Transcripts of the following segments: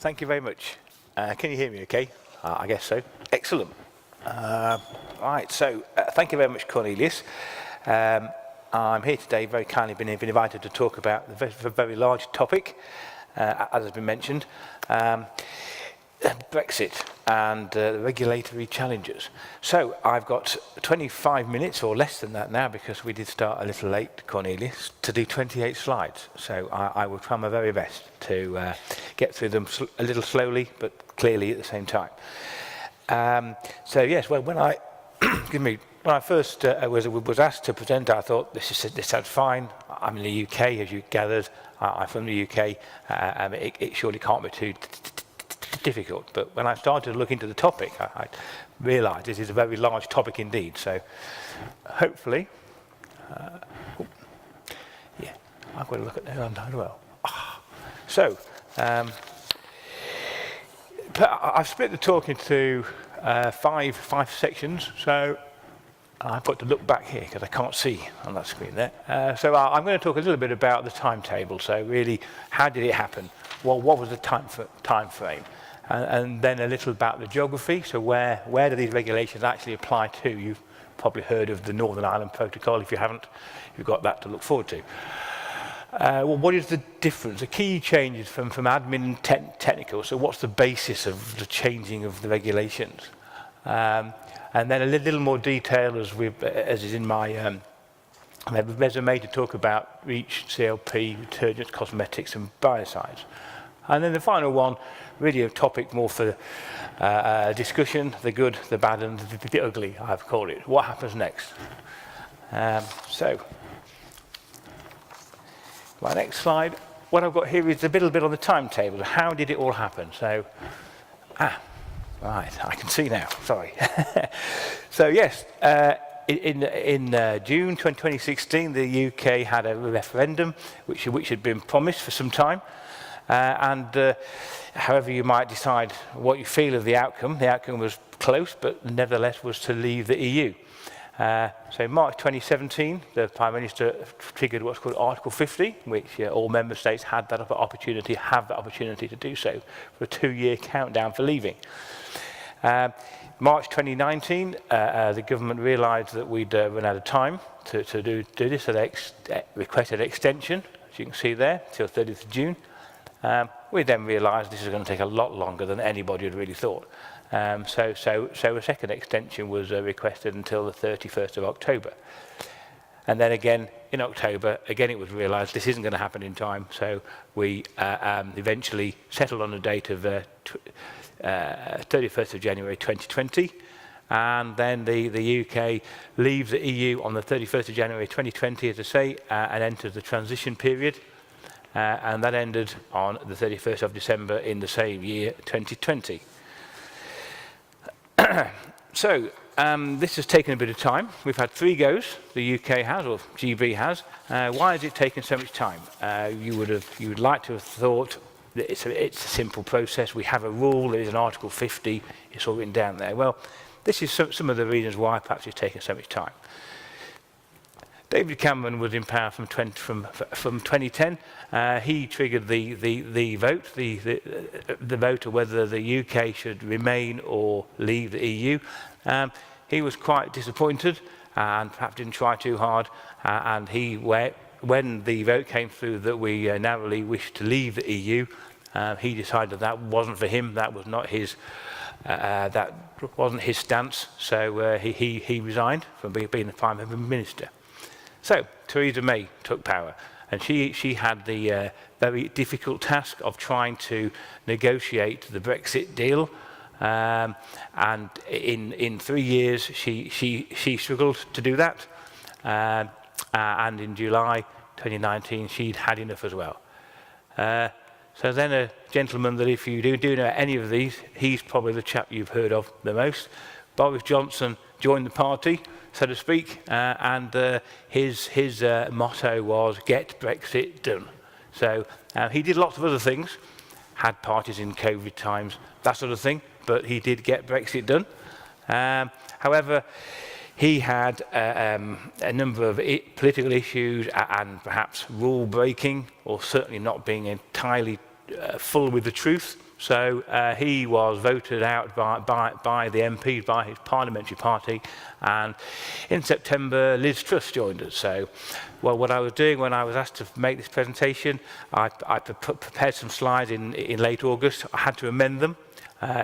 Thank you very much. Can you hear me okay? I guess so. Excellent. Right, so thank you very much, Cornelius. I'm here today, very kindly been invited to talk about a very large topic, as has been mentioned, Brexit and the regulatory challenges. So I've got 25 minutes or less than that now, because we did start a little late, Cornelius, to do 28 slides. So I will try my very best to get through them a little slowly, but clearly at the same time. So yes, well, when I when I first was asked to present, I thought this sounds fine. I'm in the UK, as you gathered. I'm from the UK. It surely can't be too difficult. But when I started to look into the topic, I realised this is a very large topic indeed. So hopefully, yeah, I've got to look at that as well. So I've split the talk into five sections. So I've got to look back here because I can't see on that screen there. So I'm going to talk a little bit about the timetable. So really, how did it happen? Well, what was the time frame? And then a little about the geography. So where do these regulations actually apply to? You've probably heard of the Northern Ireland Protocol. If you haven't, you've got that to look forward to. Well, what is the difference? The key changes from admin and technical. So what's the basis of the changing of the regulations? And then a little more detail, as is in my resume, to talk about REACH, CLP, detergents, cosmetics, and biocides. And then the final one, really a topic more for discussion, the good, the bad, and the ugly, I've called it. What happens next? So, my next slide, what I've got here is a little bit on the timetable. How did it all happen? So, right, I can see now, sorry. So yes, in June 2016, the UK had a referendum, which had been promised for some time. However you might decide what you feel of the outcome was close, but nevertheless was to leave the EU. So in March 2017, the Prime Minister triggered what's called Article 50, which all member states had that opportunity to do so for a 2-year countdown for leaving. March 2019, the government realised that we'd run out of time to do this, so they requested an extension, as you can see there, till 30th of June. We then realised this is going to take a lot longer than anybody had really thought. So a second extension was requested until the 31st of October. And then again, in October, it was realised this isn't going to happen in time, so we eventually settled on a date of 31st of January 2020, and then the UK leaves the EU on the 31st of January 2020, as I say, and enters the transition period. And that ended on the 31st of December in the same year, 2020. So, this has taken a bit of time. We've had 3 goes, the UK has, or GB has. Why has it taken so much time? You would like to have thought that it's a simple process. We have a rule, there is an Article 50, it's all written down there. Well, this is some of the reasons why perhaps it's taken so much time. David Cameron was in power from 2010. He triggered the vote, the vote of whether the UK should remain or leave the EU. He was quite disappointed and perhaps didn't try too hard. And when the vote came through that we narrowly wished to leave the EU, he decided that wasn't for him. That was not his. That wasn't his stance. So he resigned from being the Prime Minister. So Theresa May took power, and she had the very difficult task of trying to negotiate the Brexit deal. And in 3 years, she struggled to do that. And in July 2019, she'd had enough as well. So then a gentleman that if you do know any of these, he's probably the chap you've heard of the most. Boris Johnson joined the party, so to speak, and his motto was "Get Brexit done." So he did lots of other things, had parties in COVID times, that sort of thing, but he did get Brexit done. However, he had a number of political issues and perhaps rule breaking, or certainly not being entirely full with the truth. So he was voted out by the MPs, by his parliamentary party, and in September Liz Truss joined us. So, well, what I was doing when I was asked to make this presentation, I prepared some slides in late August. I had to amend them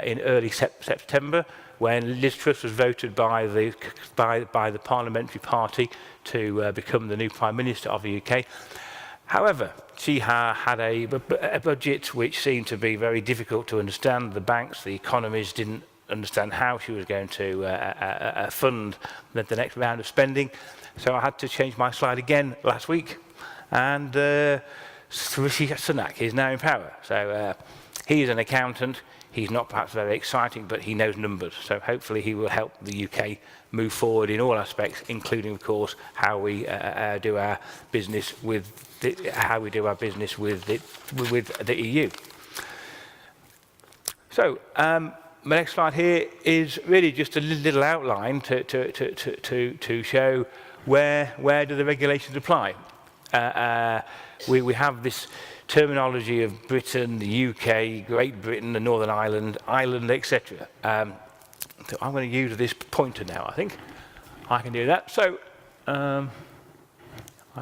in early September, when Liz Truss was voted by the parliamentary party to become the new Prime Minister of the UK. However, she had a budget which seemed to be very difficult to understand. The banks, the economies didn't understand how she was going to fund the next round of spending. So I had to change my slide again last week. And Rishi Sunak is now in power. So he is an accountant. He's not perhaps very exciting, but he knows numbers. So hopefully he will help the UK move forward in all aspects, including, of course, how we do our business with the EU. So my next slide here is really just a little outline to show where do the regulations apply. We have this terminology of Britain, the UK, Great Britain, the Northern Ireland, Ireland, etc. So I'm going to use this pointer now, I think. I can do that. So I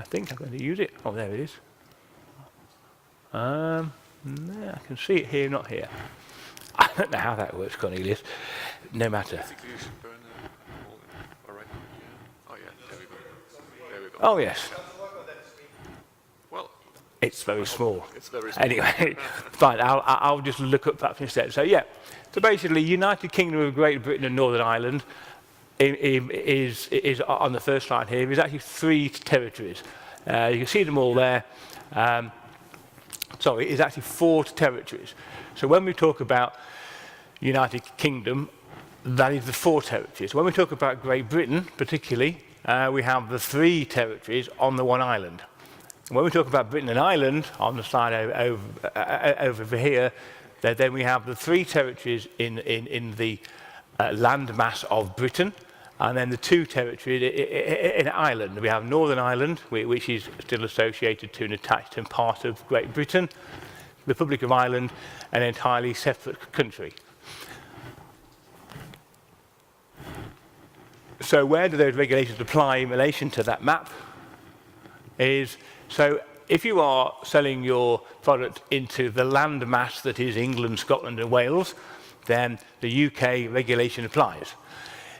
think I'm going to use it. Oh, there it is. I can see it here, not here. I don't know how that works, Cornelius. No matter. Basically, you should burn all right. Yeah. Oh, yeah. There we go. There we go. Oh, yes. Well, it's very small. It's very small. Anyway, fine. I'll just look up that instead. So, yeah. So basically, United Kingdom of Great Britain and Northern Ireland is on the first slide here. Is actually 3 territories. You can see them all there. Sorry, it's actually 4 territories. So when we talk about United Kingdom, that is the 4 territories. When we talk about Great Britain, particularly, we have the 3 territories on the 1 island. And when we talk about Britain and Ireland, on the slide over here, then we have the 3 territories in the landmass of Britain, and then the 2 territories in Ireland. We have Northern Ireland, which is still associated to and attached and part of Great Britain, Republic of Ireland, an entirely separate country. So where do those regulations apply in relation to that map? So if you are selling your product into the landmass that is England, Scotland and Wales, then the UK regulation applies.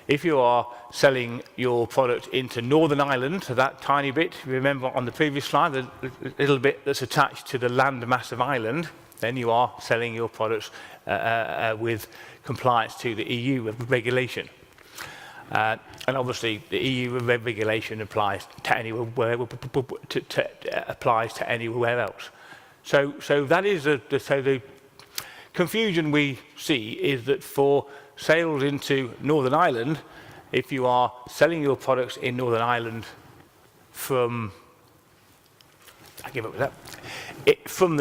If you are selling your product into Northern Ireland, so that tiny bit, remember on the previous slide, the little bit that's attached to the landmass of Ireland, then you are selling your products with compliance to the EU regulation. And obviously, the EU regulation applies to anywhere else. So that is the confusion we see is that for sales into Northern Ireland, if you are selling your products in Northern Ireland from, I give up with that, from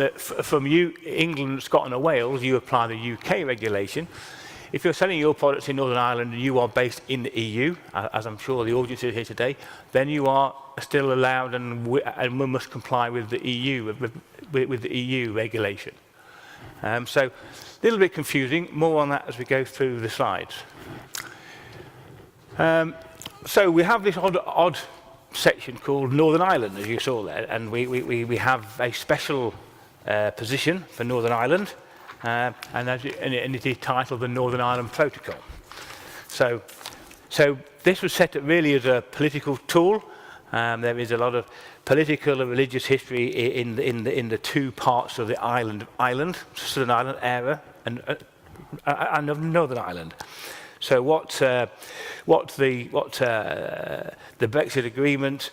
England, Scotland and Wales, you apply the UK regulation. If you're selling your products in Northern Ireland and you are based in the EU, as I'm sure the audience is here today, then you are still allowed and we must comply with the EU regulation. So a little bit confusing, more on that as we go through the slides. So we have this odd section called Northern Ireland, as you saw there, and we have a special position for Northern Ireland, and it is titled the Northern Ireland Protocol. So this was set up really as a political tool. There is a lot of political and religious history in the 2 parts of the island, Southern Ireland era and Northern Ireland. So what the Brexit agreement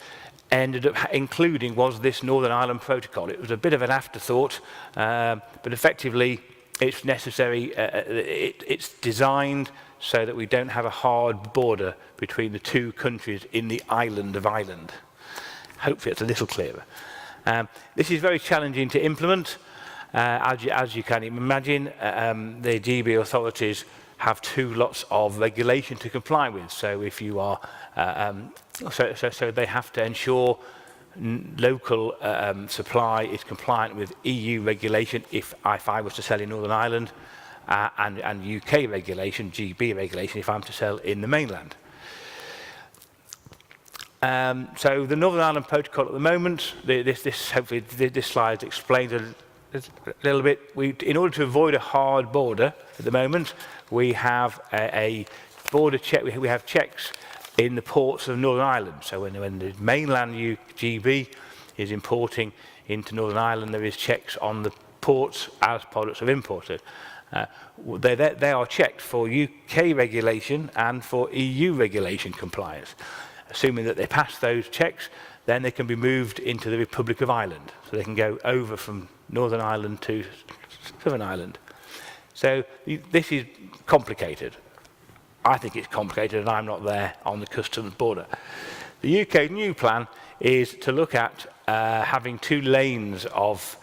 ended up including was this Northern Ireland Protocol. It was a bit of an afterthought, but effectively it's necessary. It's designed so that we don't have a hard border between the 2 countries in the island of Ireland. Hopefully it's a little clearer. This is very challenging to implement. As you can imagine, the GB authorities have 2 lots of regulation to comply with. So if you are, so they have to ensure local supply is compliant with EU regulation if I was to sell in Northern Ireland, and UK regulation, GB regulation, if I'm to sell in the mainland. So the Northern Ireland Protocol at the moment, hopefully this slide explains a little bit. In order to avoid a hard border at the moment, we have a border check. We have checks in the ports of Northern Ireland. So when the mainland GB is importing into Northern Ireland, there is checks on the ports as products are imported. They are checked for UK regulation and for EU regulation compliance. Assuming that they pass those checks, then they can be moved into the Republic of Ireland. So they can go over from Northern Ireland to Southern Ireland. So this is complicated. I think it's complicated, and I'm not there on the customs border. The UK new plan is to look at having 2 lanes of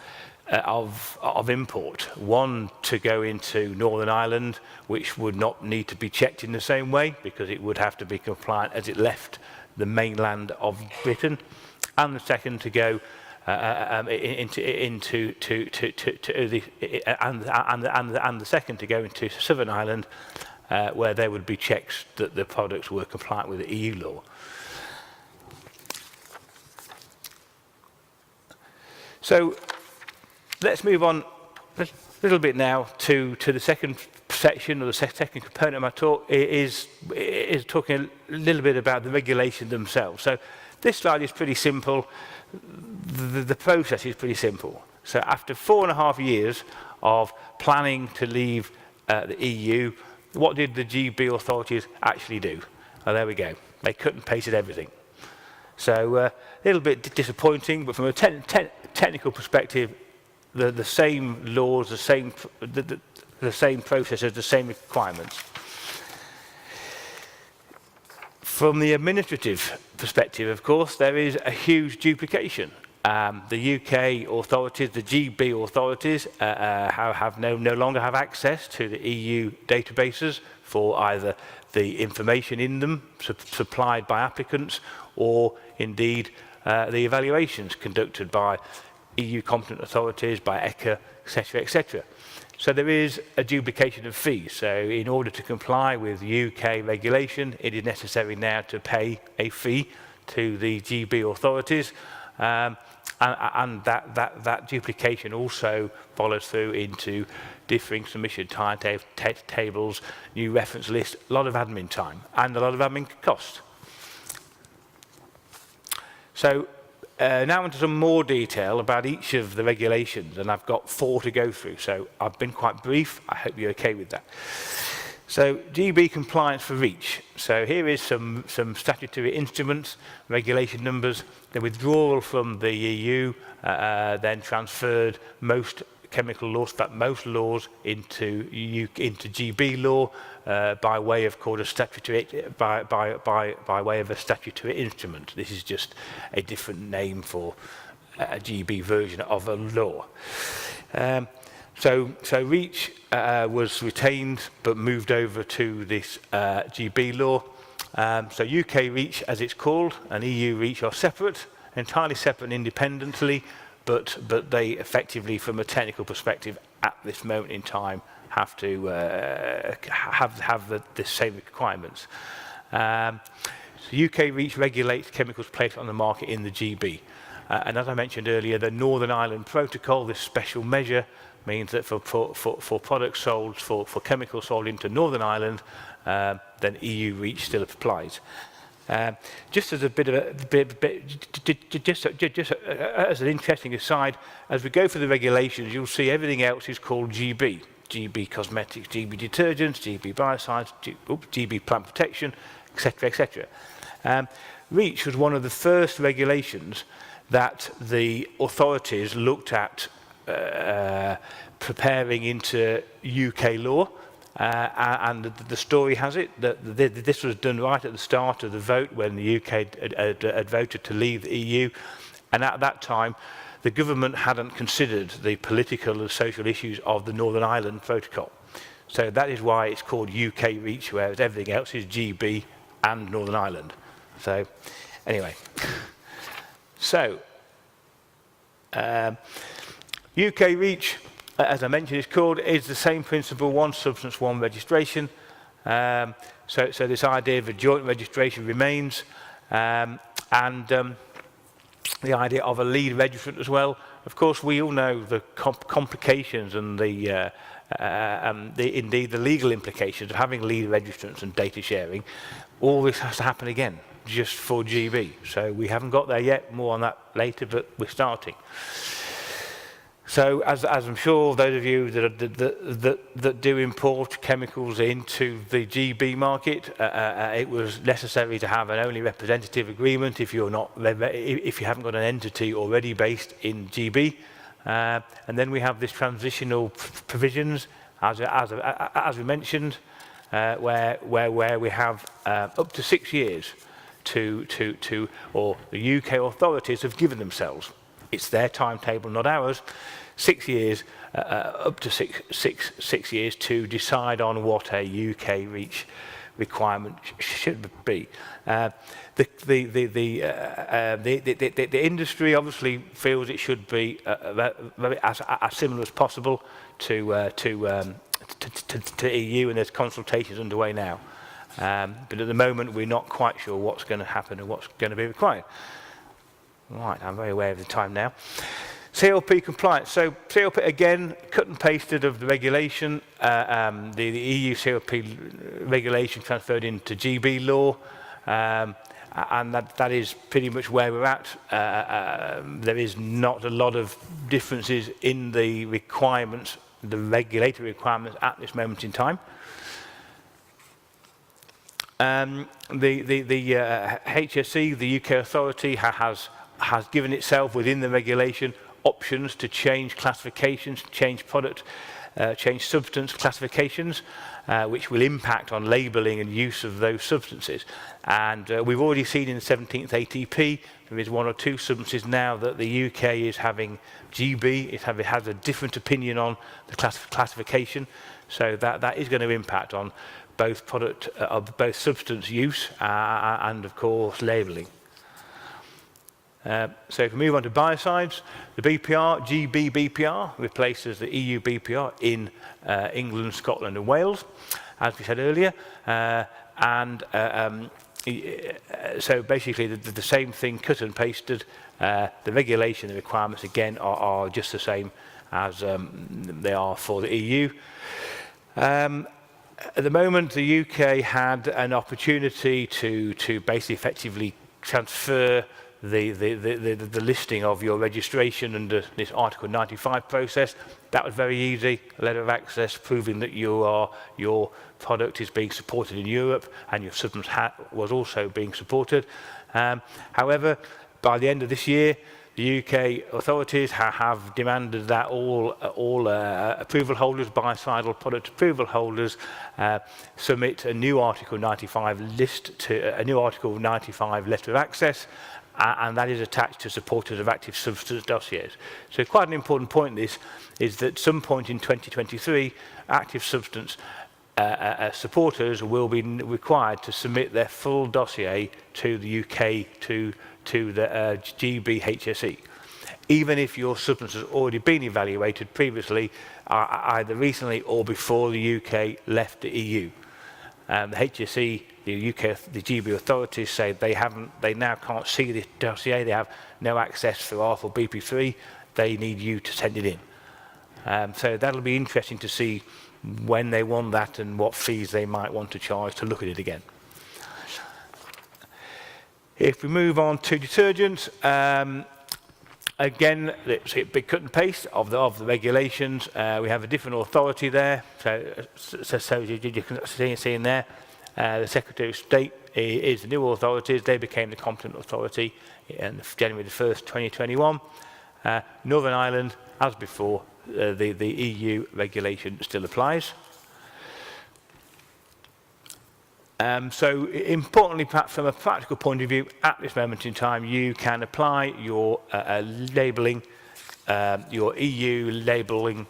import. One to go into Northern Ireland, which would not need to be checked in the same way because it would have to be compliant as it left the mainland of Britain, and the second to go the second to go into Southern Ireland, where there would be checks that the products were compliant with the EU law. So let's move on a little bit now to the second section, or the second component of my talk, is talking a little bit about the regulations themselves. So this slide is pretty simple. The process is pretty simple. So after 4.5 years of planning to leave the EU, what did the GB authorities actually do? Oh, there we go. They cut and pasted everything. So a little bit disappointing, but from a technical perspective, the same laws, the same processes, the same requirements. From the administrative perspective, of course, there is a huge duplication. The UK authorities, the GB authorities, no longer have access to the EU databases for either the information in them supplied by applicants, or indeed the evaluations conducted by EU competent authorities, by ECHA, etc., etc. So there is a duplication of fees. So in order to comply with UK regulation, it is necessary now to pay a fee to the GB authorities, and that duplication also follows through into differing submission timetables, new reference lists, a lot of admin time, and a lot of admin cost. So now into some more detail about each of the regulations, and I've got 4 to go through, so I've been quite brief. I hope you're okay with that. So GB compliance for REACH. So here is some statutory instruments, regulation numbers. The withdrawal from the EU then transferred most chemical laws, in fact most laws, into GB law by way of called a statutory by way of a statutory instrument. This is just a different name for a GB version of a law. So REACH was retained but moved over to this GB law. So UK REACH, as it's called, and EU REACH are separate, entirely separate and independently, but they effectively, from a technical perspective, at this moment in time, have to have the same requirements. So UK REACH regulates chemicals placed on the market in the GB. And as I mentioned earlier, the Northern Ireland Protocol, this special measure, means that for products sold, for chemicals sold into Northern Ireland, then EU REACH still applies. Just as a bit of just as an interesting aside, as we go through the regulations, you'll see everything else is called GB. GB cosmetics, GB detergents, GB biocides, GB plant protection, etc., etc. REACH was one of the first regulations that the authorities looked at preparing into UK law, and the story has it that this was done right at the start of the vote when the UK had voted to leave the EU, and at that time the government hadn't considered the political and social issues of the Northern Ireland Protocol. So that is why it's called UK REACH, whereas everything else is GB and Northern Ireland. So anyway, So, UK REACH, as I mentioned, is the same principle, one substance, one registration. So this idea of a joint registration remains, and the idea of a lead registrant as well. Of course, we all know the complications and indeed the legal implications of having lead registrants and data sharing. All this has to happen again, just for GB. So we haven't got there yet, more on that later, but we're starting. So as I'm sure those of you that do import chemicals into the GB market, it was necessary to have an only representative agreement if you haven't got an entity already based in GB. And then we have this transitional provisions, as we mentioned, where we have up to 6 years or the UK authorities have given themselves. It's their timetable, not ours. 6 years, up to six years to decide on what a UK REACH requirement should be. The industry obviously feels it should be as similar as possible to EU, and there's consultations underway now. But at the moment, we're not quite sure what's going to happen and what's going to be required. Right, I'm very aware of the time now. CLP compliance. So CLP, again, cut and pasted of the regulation. The EU CLP regulation transferred into GB law. And that is pretty much where we're at. There is not a lot of differences in the requirements, the regulatory requirements at this moment in time. The HSE, the UK authority, has given itself within the regulation options to change classifications, change product, change substance classifications, which will impact on labelling and use of those substances. And we've already seen in the 17th ATP, there is 1 or 2 substances now that the UK is having GB, it has a different opinion on the classification. So that is going to impact on both both substance use and of course labelling. So if we move on to biocides, the BPR, GB BPR, replaces the EU BPR in England, Scotland and Wales, as we said earlier. So basically the same thing, cut and pasted. The regulation, the requirements again are just the same as they are for the EU. At the moment, the UK had an opportunity to basically effectively transfer the listing of your registration under this Article 95 process. That was very easy, a letter of access proving that your product is being supported in Europe and your substance was also being supported. However, by the end of this year, the UK authorities have demanded that all approval holders, biocidal product approval holders, submit a new Article 95 a new Article 95 letter of access, and that is attached to supporters of active substance dossiers. So quite an important point this is that at some point in 2023, active substance supporters will be required to submit their full dossier to the UK, to the GB HSE. Even if your substance has already been evaluated previously, either recently or before the UK left the EU. The HSE, the UK, the GB authorities say they now can't see the dossier, they have no access through ARF or BP3, they need you to send it in. So that'll be interesting to see when they want that and what fees they might want to charge to look at it again. If we move on to detergents, again, it's a big cut and paste of the regulations. We have a different authority there. So you can see in there, the Secretary of State is the new authorities. They became the competent authority in January the 1st, 2021. Northern Ireland, as before, the EU regulation still applies. So importantly, perhaps from a practical point of view, at this moment in time, you can apply your labelling, your EU labelling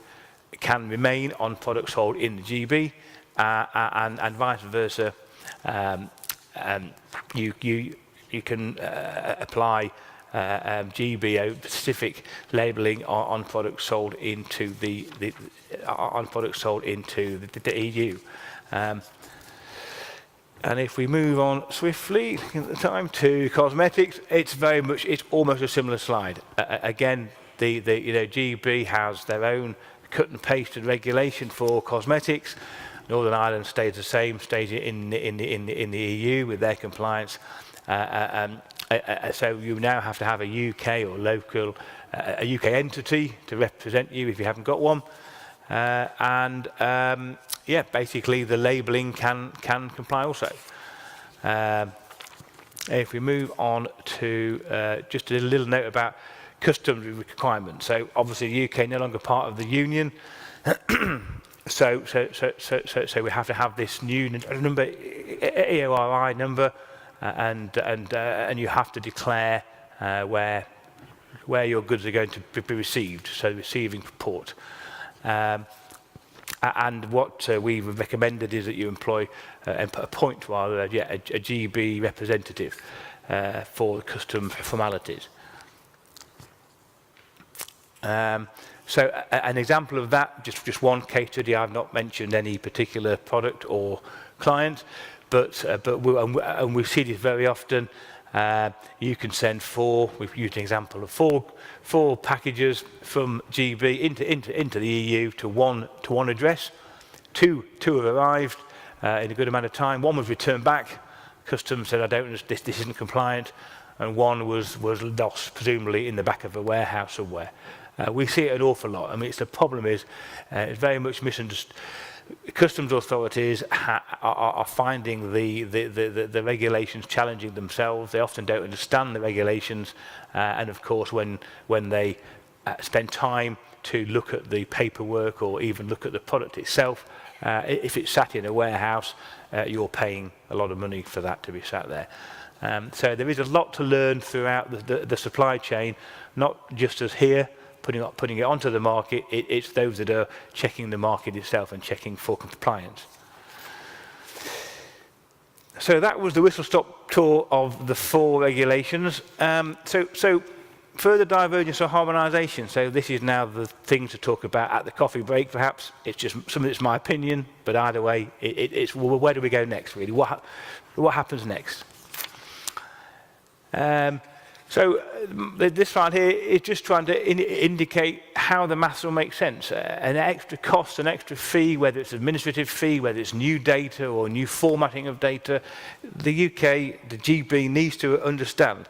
can remain on products sold in the GB, and vice versa. You can apply GB specific labelling on products sold into the EU. And if we move on swiftly, looking at the time, to cosmetics, it's almost a similar slide. Again, GB has their own cut and pasted regulation for cosmetics. Northern Ireland stays the same, stays in the EU with their compliance. So you now have to have a UK or local, a UK entity to represent you if you haven't got one. Yeah, basically the labelling can comply also. If we move on to just a little note about customs requirements. So obviously the UK no longer part of the Union. So we have to have this new number, EORI number, and you have to declare where your goods are going to be received, so receiving port. And what we've recommended is that you appoint a GB representative for the custom formalities. So an example of that, just one case study. I've not mentioned any particular product or client, but we see this very often. You can send we've used an example of four packages from GB into the EU to one address. Two have arrived in a good amount of time. One was returned back. Customs said, this isn't compliant, and one was lost, presumably in the back of a warehouse somewhere. We see it an awful lot. I mean, the problem is it's very much misunderstood. Customs authorities are finding the regulations challenging themselves. They often don't understand the regulations, and of course, when they spend time to look at the paperwork or even look at the product itself, if it's sat in a warehouse, you're paying a lot of money for that to be sat there. So there is a lot to learn throughout the supply chain, not just as here, putting it onto the market. It's those that are checking the market itself and checking for compliance. So that was the whistle-stop tour of the 4 regulations. So further divergence or harmonisation. So this is now the thing to talk about at the coffee break, perhaps. It's just some of it's my opinion, but either way, it's well, where do we go next, really? What happens next? So this slide here is just trying to indicate how the maths will make sense. An extra cost, an extra fee, whether it's administrative fee, whether it's new data or new formatting of data, the UK, the GB needs to understand.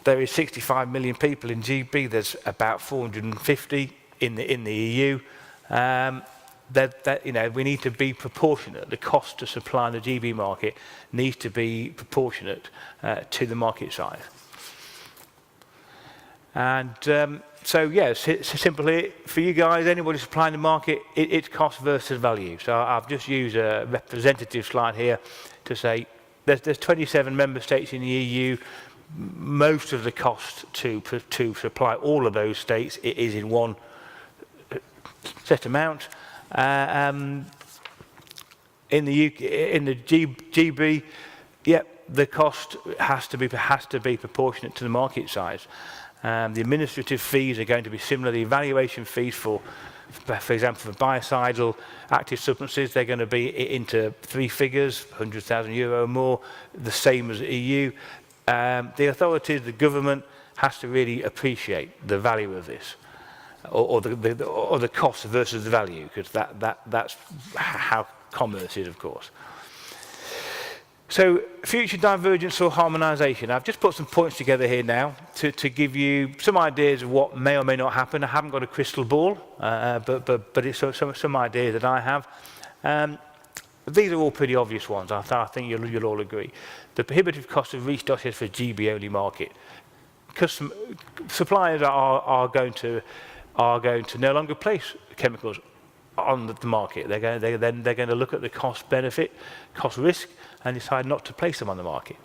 There is 65 million people in GB. There's about 450 in the EU. We need to be proportionate. The cost to supply the GB market needs to be proportionate to the market size. And so, yes, it's simply for you guys, anybody supplying the market, it's cost versus value. So I've just used a representative slide here to say there's 27 member states in the EU. Most of the cost to supply all of those states is in one set amount. In the UK, in the GB, the cost has to be proportionate to the market size. The administrative fees are going to be similar. The evaluation fees for example, for biocidal active substances, they're going to be into 3 figures, 100,000 euro or more, the same as the EU. The authorities, the government, has to really appreciate the value of this, or the cost versus the value, because that's how commerce is, of course. So, future divergence or harmonisation. I've just put some points together here now to give you some ideas of what may or may not happen. I haven't got a crystal ball, but it's some ideas that I have. These are all pretty obvious ones. I think you'll all agree. The prohibitive cost of reach dossiers for GB-only market. Suppliers are going to no longer place chemicals on the market. They're going to look at the cost benefit, cost risk, and decide not to place them on the market.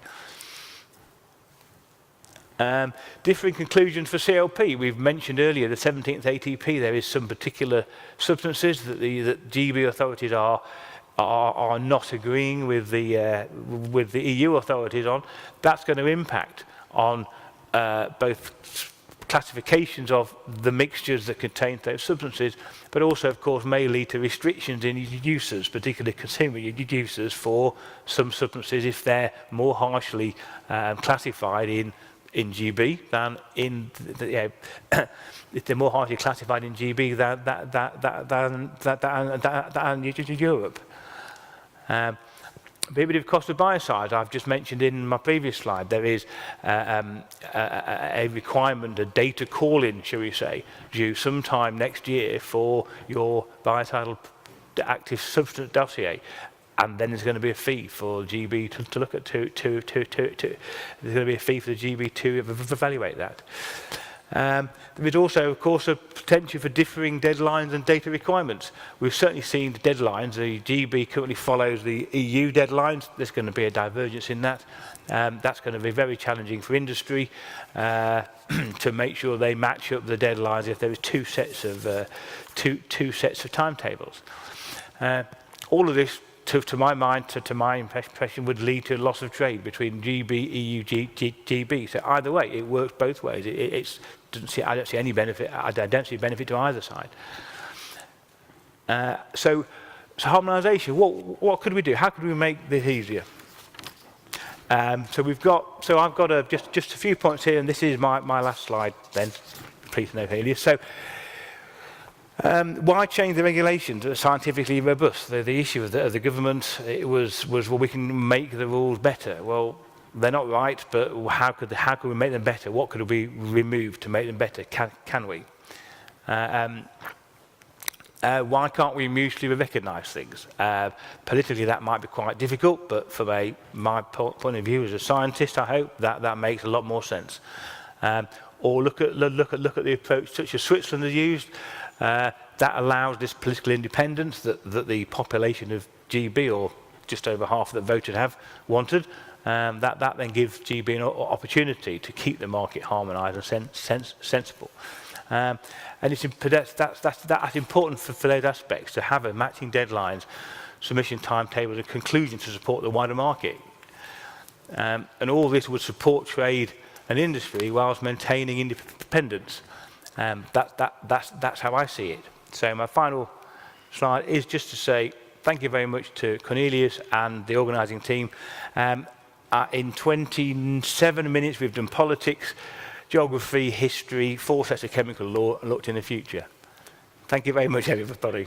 Differing conclusions for CLP. We've mentioned earlier the 17th ATP. There is some particular substances that the GB authorities are not agreeing with the EU authorities on. That's going to impact on both classifications of the mixtures that contain those substances, but also, of course, may lead to restrictions in uses, particularly consumer uses for some substances if they're more harshly classified in GB than in if they're more harshly classified in GB than Europe. A bit of cost of biocides, I've just mentioned in my previous slide. There is a requirement, a data call-in, shall we say, due sometime next year for your biocidal active substance dossier. And then there's going to be a fee for GB to look at there's going to be a fee for the GB to evaluate that. There is also, of course, a potential for differing deadlines and data requirements. We've certainly seen the deadlines. The GB currently follows the EU deadlines. There's going to be a divergence in that. That's going to be very challenging for industry to make sure they match up the deadlines if there is two sets of timetables. All of this, to my mind, to my impression, would lead to a loss of trade between GB, EU, GB. So either way, it works both ways. I don't see any benefit. I don't see benefit to either side. So harmonisation. What could we do? How could we make this easier? So I've got just a few points here, and this is my last slide. Then, please no failure. So. Why change the regulations that are scientifically robust? The issue of the government was well, we can make the rules better. Well, they're not right, but how could we make them better? What could we remove to make them better? Can we? Why can't we mutually recognise things? Politically, that might be quite difficult, but from my point of view as a scientist, I hope that makes a lot more sense. Or look at the approach such as Switzerland has used. That allows this political independence that the population of GB, or just over half that voted, have wanted. That then gives GB an opportunity to keep the market harmonised and sensible. And that's important for those aspects, to have a matching deadlines, submission timetables and conclusions to support the wider market. And all this would support trade and industry whilst maintaining independence. That's how I see it. So my final slide is just to say thank you very much to Cornelius and the organising team. In 27 minutes we've done politics, geography, history, 4 sets of chemical law, and looked in the future. Thank you very much, everybody.